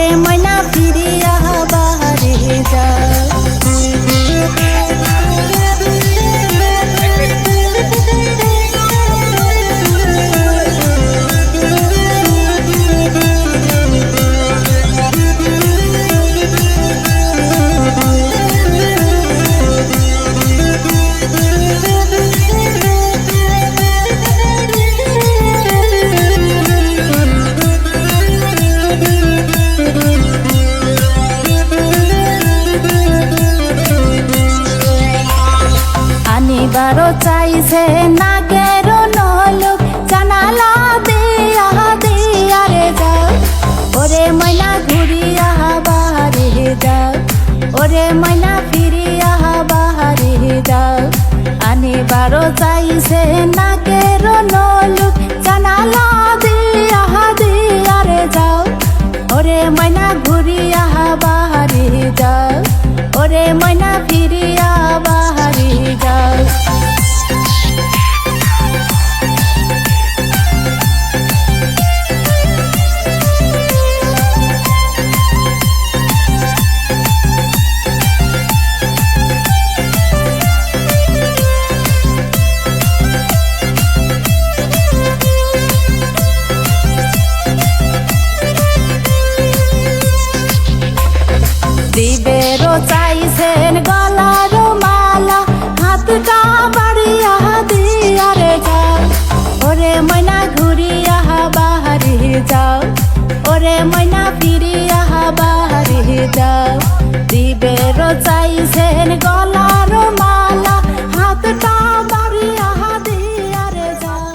ওরে ময়না ফিরিয়া বাহারে যাও। আনিবারও চাইছে নাগের নলুক জানালা দিয়া দিয়া রে যাও। ওরে ময়না ঘুরিয়া বাহারে যাও। ওরে ময়না ফিরিয়া বাহারে যাও। আনিবারও চাইছে নাগের নলুক জানালা দিয়া দিয়া রে যাও। ওরে ময়না ঘুরিয়া বাহারে যাও। ওরে ময়না ফিরিয়া বাহারে যাও। দিবেরও চাইছেন গলার মালা হাতটা বাড়িয়া দিয়া রে যাও। ওরে ময়না ঘুরিয়া বাহারে যাও। ওরে ময়না ফিরিয়া বাহারে যাও। দিবেরও চাইছেন গলার মালা হাতটা বাড়িয়া দিয়া রে যাও।